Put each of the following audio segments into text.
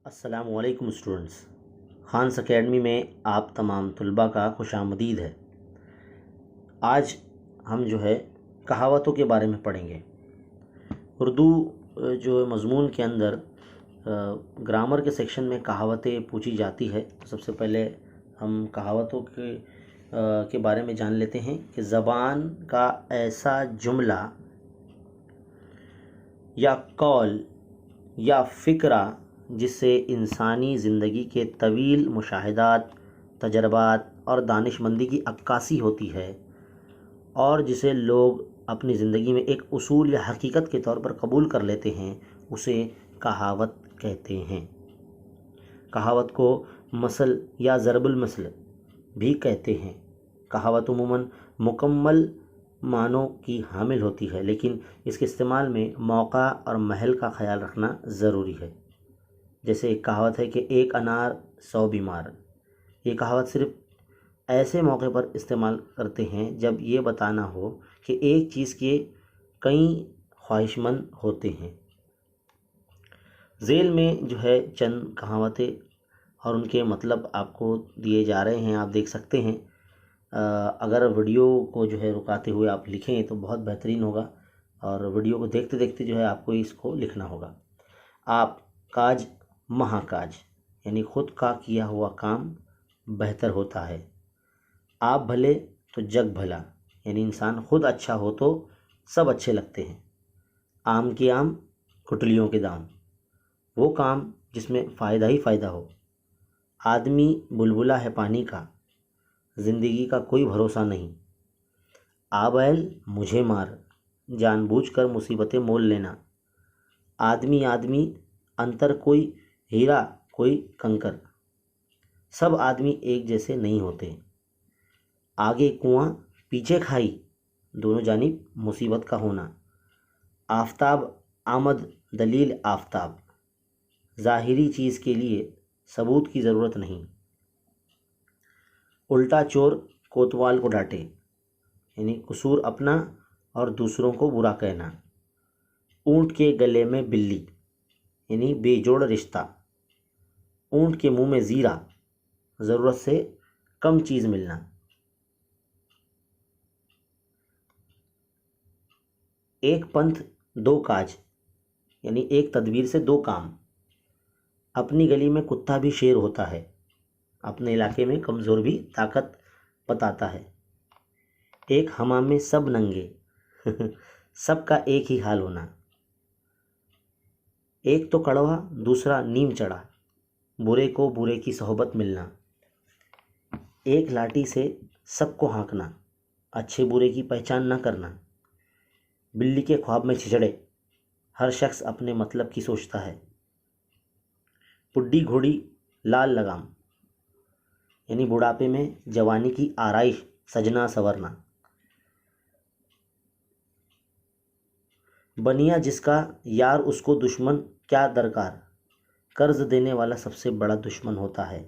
السلام علیکم students, خانس academy میں آپ تمام طلباء کا خوش آمدید ہے۔ آج ہم کہاوتوں کے بارے میں پڑھیں گے۔ اردو مضمون کے اندر گرامر کے سیکشن میں کہاوتیں پوچھی جاتی ہے۔ تو سب سے پہلے ہم کہاوتوں کے بارے میں جان لیتے ہیں کہ زبان کا ایسا جملہ یا قول یا فقرہ جس سے انسانی زندگی کے طویل مشاہدات، تجربات اور دانش مندی کی عکاسی ہوتی ہے، اور جسے لوگ اپنی زندگی میں ایک اصول یا حقیقت کے طور پر قبول کر لیتے ہیں، اسے کہاوت کہتے ہیں۔ کہاوت کو مثل یا ضرب المثل بھی کہتے ہیں۔ کہاوت عموماً مکمل معنوں کی حامل ہوتی ہے، لیکن اس کے استعمال میں موقع اور محل کا خیال رکھنا ضروری ہے۔ جیسے ایک کہاوت ہے کہ ایک انار 100 بیمار۔ یہ کہاوت صرف ایسے موقع پر استعمال کرتے ہیں جب یہ بتانا ہو کہ ایک چیز کے کئی خواہش مند ہوتے ہیں۔ ذیل میں چند کہاوتیں اور ان کے مطلب آپ کو دیے جا رہے ہیں، آپ دیکھ سکتے ہیں۔ اگر ویڈیو کو رکاتے ہوئے آپ لکھیں تو بہت بہترین ہوگا، اور ویڈیو کو دیکھتے دیکھتے آپ کو اس کو لکھنا ہوگا۔ آپ کاج مہا کاج، یعنی خود کا کیا ہوا کام بہتر ہوتا ہے۔ آپ بھلے تو جگ بھلا، یعنی انسان خود اچھا ہو تو سب اچھے لگتے ہیں۔ آم کے آم کٹلیوں کے دام، وہ کام جس میں فائدہ ہی فائدہ ہو۔ آدمی بلبلا ہے پانی کا، زندگی کا کوئی بھروسہ نہیں۔ آ بیل مجھے مار، جان بوجھ کر مصیبتیں مول لینا۔ آدمی آدمی انتر کوئی ہیرا کوئی کنکر، سب آدمی ایک جیسے نہیں ہوتے۔ آگے کنواں پیچھے کھائی، دونوں جانب مصیبت کا ہونا۔ آفتاب آمد دلیل آفتاب، ظاہری چیز کے لیے ثبوت کی ضرورت نہیں۔ الٹا چور کوتوال کو ڈانٹے، یعنی قصور اپنا اور دوسروں کو برا کہنا۔ اونٹ کے گلے میں بلی، یعنی بے جوڑ رشتہ۔ اونٹ کے منہ میں زیرہ، ضرورت سے کم چیز ملنا۔ ایک پنتھ دو کاج، یعنی ایک تدبیر سے دو کام۔ اپنی گلی میں کتا بھی شیر ہوتا ہے، اپنے علاقے میں کمزور بھی طاقت بتاتا ہے۔ ایک حمام میں سب ننگے، سب کا ایک ہی حال ہونا۔ ایک تو کڑوا دوسرا نیم چڑھا، برے کو برے کی صحبت ملنا۔ ایک لاٹھی سے سب کو ہانکنا، اچھے برے کی پہچان نہ کرنا۔ بلی کے خواب میں چھچڑے، ہر شخص اپنے مطلب کی سوچتا ہے۔ بڈھی گھوڑی لال لگام، یعنی بڑھاپے میں جوانی کی آرائش، سجنا سورنا۔ بنیا جس کا یار اس کو دشمن کیا درکار، قرض دینے والا سب سے بڑا دشمن ہوتا ہے۔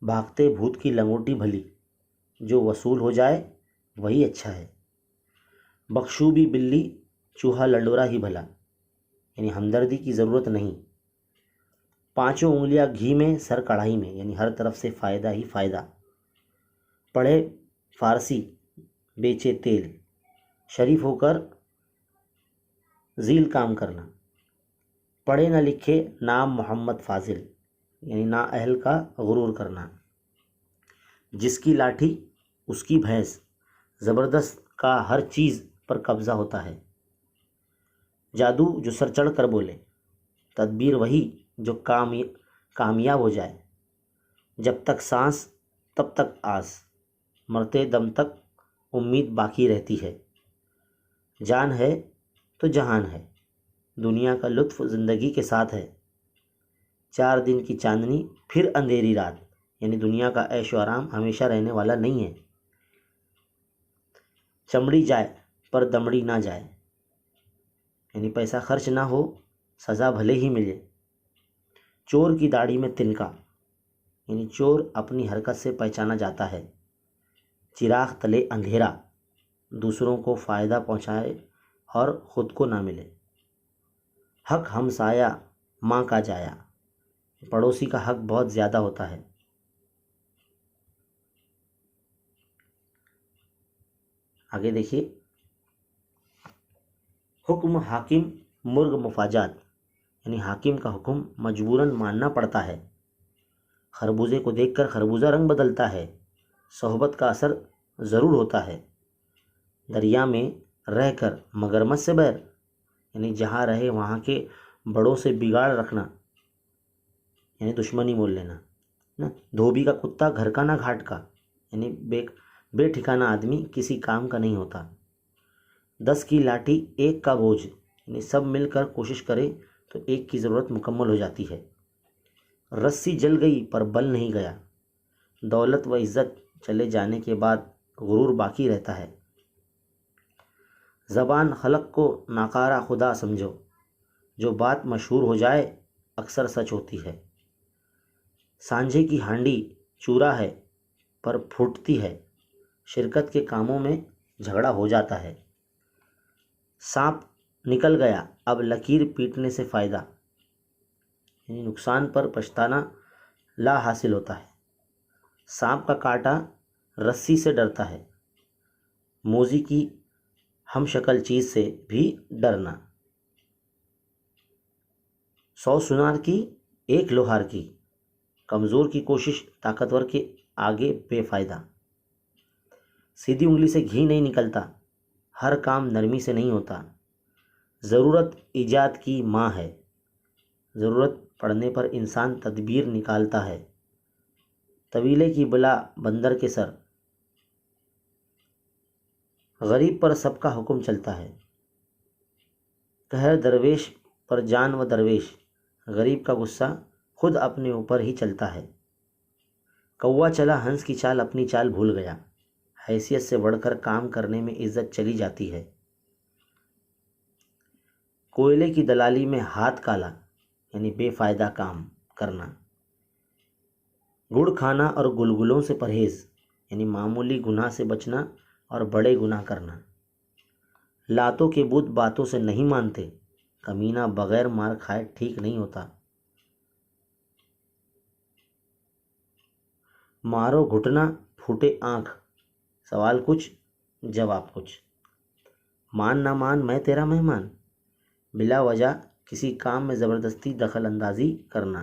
بھاگتے بھوت کی لنگوٹی بھلی، جو وصول ہو جائے وہی اچھا ہے۔ بخشوبی بلی چوہا لنڈورا ہی بھلا، یعنی ہمدردی کی ضرورت نہیں۔ پانچوں انگلیاں گھی میں سر کڑھائی میں، یعنی ہر طرف سے فائدہ ہی فائدہ۔ پڑھے فارسی بیچے تیل، شریف ہو کر ذیل کام کرنا۔ پڑھے نہ لکھے نام محمد فاضل، یعنی نااہل کا غرور کرنا۔ جس کی لاٹھی اس کی بھینس، زبردست کا ہر چیز پر قبضہ ہوتا ہے۔ جادو جو سر چڑھ کر بولے، تدبیر وہی جو کامیاب ہو جائے۔ جب تک سانس تب تک آس، مرتے دم تک امید باقی رہتی ہے۔ جان ہے تو جہان ہے، دنیا کا لطف زندگی کے ساتھ ہے۔ 4 دن کی چاندنی پھر اندھیری رات، یعنی دنیا کا عیش و آرام ہمیشہ رہنے والا نہیں ہے۔ چمڑی جائے پر دمڑی نہ جائے، یعنی پیسہ خرچ نہ ہو سزا بھلے ہی ملے۔ چور کی داڑھی میں تنکا، یعنی چور اپنی حرکت سے پہچانا جاتا ہے۔ چراغ تلے اندھیرا، دوسروں کو فائدہ پہنچائے اور خود کو نہ ملے۔ حق ہمسایہ ماں کا جایا، پڑوسی کا حق بہت زیادہ ہوتا ہے۔ آگے دیکھیے، حکم حاکم مرغ مفاجات، یعنی حاکم کا حکم مجبوراً ماننا پڑتا ہے۔ خربوزے کو دیکھ کر خربوزہ رنگ بدلتا ہے، صحبت کا اثر ضرور ہوتا ہے۔ دریا میں رہ کر مگرمچھ سے بیر، یعنی جہاں رہے وہاں کے بڑوں سے بگاڑ رکھنا، یعنی دشمنی مول لینا نا۔ دھوبی کا کتا گھر کا نہ گھاٹ کا، یعنی بے ٹھکانہ آدمی کسی کام کا نہیں ہوتا۔ 10 کی لاٹھی 1 کا بوجھ، یعنی سب مل کر کوشش کرے تو 1 کی ضرورت مکمل ہو جاتی ہے۔ رسی جل گئی پر بل نہیں گیا، دولت و عزت چلے جانے کے بعد غرور باقی رہتا ہے۔ زبان خلق کو ناکارہ خدا سمجھو، جو بات مشہور ہو جائے اکثر سچ ہوتی ہے۔ سانجھے کی ہانڈی چورا ہے پر پھوٹتی ہے، شرکت کے کاموں میں جھگڑا ہو جاتا ہے۔ سانپ نکل گیا اب لکیر پیٹنے سے فائدہ، یعنی نقصان پر پچھتانا لا حاصل ہوتا ہے۔ سانپ کا کاٹا رسی سے ڈرتا ہے، موذی کی ہم شکل چیز سے بھی ڈرنا۔ 100 سنار کی 1 لوہار کی، کمزور کی کوشش طاقتور کے آگے بے فائدہ۔ سیدھی انگلی سے گھی نہیں نکلتا، ہر کام نرمی سے نہیں ہوتا۔ ضرورت ایجاد کی ماں ہے، ضرورت پڑنے پر انسان تدبیر نکالتا ہے۔ طویلے کی بلا بندر کے سر، غریب پر سب کا حکم چلتا ہے۔ قہر درویش پر جان و درویش، غریب کا غصہ خود اپنے اوپر ہی چلتا ہے۔ کوا چلا ہنس کی چال اپنی چال بھول گیا، حیثیت سے بڑھ کر کام کرنے میں عزت چلی جاتی ہے۔ کوئلے کی دلالی میں ہاتھ کالا، یعنی بے فائدہ کام کرنا۔ گڑ کھانا اور گلگلوں سے پرہیز، یعنی معمولی گناہ سے بچنا اور بڑے گناہ کرنا۔ لاتوں کے بت باتوں سے نہیں مانتے، کمینہ بغیر مار کھائے ٹھیک نہیں ہوتا۔ مارو گھٹنا پھوٹے آنکھ، سوال کچھ جواب کچھ۔ مان نہ مان میں تیرا مہمان، بلا وجہ کسی کام میں زبردستی دخل اندازی کرنا۔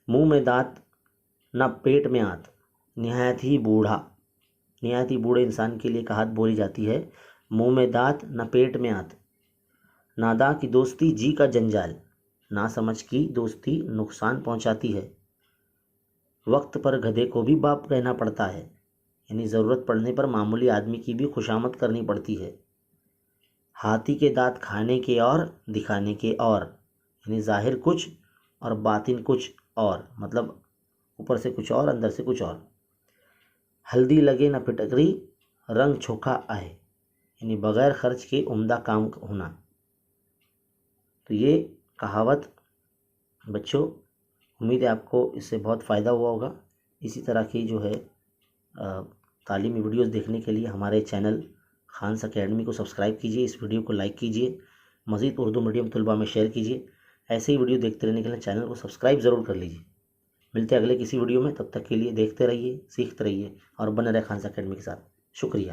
منہ میں دانت نہ پیٹ میں آت، نہایت ہی بوڑھے انسان کے لیے کہات بولی جاتی ہے، منہ میں دانت نہ پیٹ میں آت۔ ناداں کی دوستی جی کا جنجال، نا سمجھ کی دوستی نقصان پہنچاتی ہے۔ وقت پر گدھے کو بھی باپ کہنا پڑتا ہے، یعنی ضرورت پڑنے پر معمولی آدمی کی بھی خوشامد کرنی پڑتی ہے۔ ہاتھی کے دانت کھانے کے اور دکھانے کے اور، یعنی ظاہر کچھ اور باطن کچھ اور، مطلب اوپر سے کچھ اور اندر سے کچھ اور۔ ہلدی لگے نہ پھٹکری، رنگ چھوکھا آئے، یعنی بغیر خرچ کے عمدہ کام ہونا۔ تو یہ کہاوت بچوں، امید ہے آپ کو اس سے بہت فائدہ ہوا ہوگا۔ اسی طرح کی جو ہے تعلیمی ویڈیوز دیکھنے کے لیے ہمارے چینل خانس اکیڈمی کو سبسکرائب کیجیے، اس ویڈیو کو لائک کیجیے، مزید اردو میڈیم طلباء میں شیئر کیجیے۔ ایسے ہی ویڈیو دیکھتے رہنے کے لیے چینل کو سبسکرائب ضرور کر لیجیے۔ ملتے ہیں اگلے کسی ویڈیو میں، تب تک کے لیے دیکھتے رہیے، سیکھتے رہیے اور بنے رہے خانس اکیڈمی کے ساتھ۔ شکریہ۔